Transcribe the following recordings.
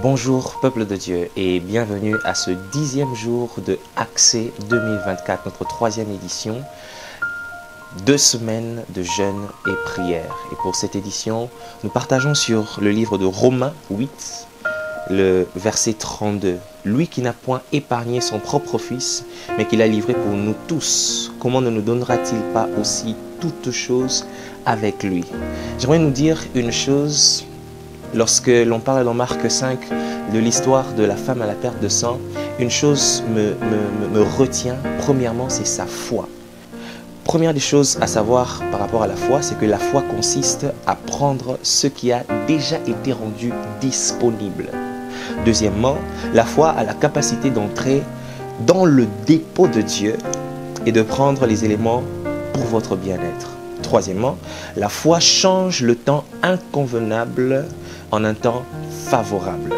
Bonjour peuple de Dieu et bienvenue à ce 10e jour de Accès 2024, notre 3e édition. 2 semaines de jeûne et prière. Et pour cette édition, nous partageons sur le livre de Romains 8, le verset 32. Lui qui n'a point épargné son propre fils, mais qui l'a livré pour nous tous, comment ne nous donnera-t-il pas aussi toutes choses avec lui? J'aimerais nous dire une chose. Lorsque l'on parle dans Marc 5 de l'histoire de la femme à la perte de sang, une chose me retient. Premièrement, c'est sa foi. Première des choses à savoir par rapport à la foi, c'est que la foi consiste à prendre ce qui a déjà été rendu disponible. Deuxièmement, la foi a la capacité d'entrer dans le dépôt de Dieu et de prendre les éléments pour votre bien-être. Troisièmement, la foi change le temps inconvenable en un temps favorable.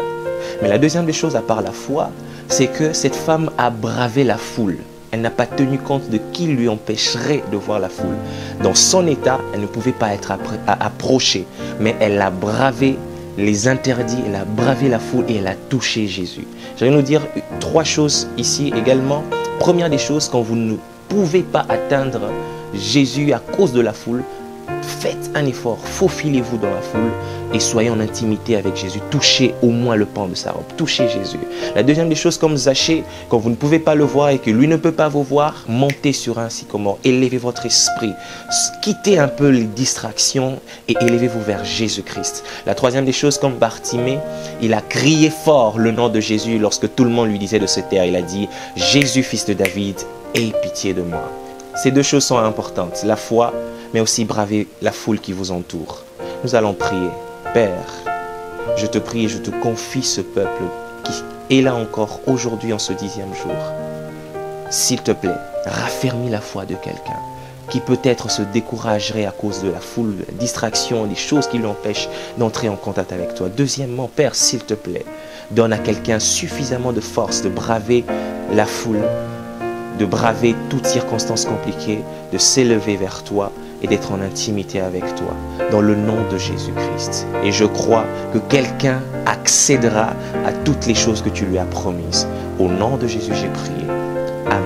Mais la deuxième des choses à part la foi, c'est que cette femme a bravé la foule. Elle n'a pas tenu compte de qui lui empêcherait de voir la foule. Dans son état, elle ne pouvait pas être approchée, mais elle a bravé les interdits, elle a bravé la foule et elle a touché Jésus. J'aimerais nous dire 3 choses ici également. Première des choses, quand vous ne pouvez pas atteindre Jésus à cause de la foule, faites un effort, faufilez-vous dans la foule et soyez en intimité avec Jésus. Touchez au moins le pan de sa robe, touchez Jésus. La deuxième des choses, comme Zachée, quand vous ne pouvez pas le voir et que lui ne peut pas vous voir, montez sur un sycomore, élevez votre esprit, quittez un peu les distractions et élevez-vous vers Jésus-Christ. La troisième des choses, comme Bartimée, il a crié fort le nom de Jésus lorsque tout le monde lui disait de se taire. Il a dit « Jésus, fils de David, aie pitié de moi ». Ces 2 choses sont importantes, la foi, mais aussi braver la foule qui vous entoure. Nous allons prier. Père, je te prie et je te confie ce peuple qui est là encore aujourd'hui en ce 10e jour. S'il te plaît, raffermis la foi de quelqu'un qui peut-être se découragerait à cause de la foule, de la distraction, des choses qui l'empêchent d'entrer en contact avec toi. Deuxièmement, Père, s'il te plaît, donne à quelqu'un suffisamment de force de braver la foule, de braver toutes circonstances compliquées, de s'élever vers toi et d'être en intimité avec toi, dans le nom de Jésus-Christ. Et je crois que quelqu'un accédera à toutes les choses que tu lui as promises. Au nom de Jésus, j'ai prié. Amen.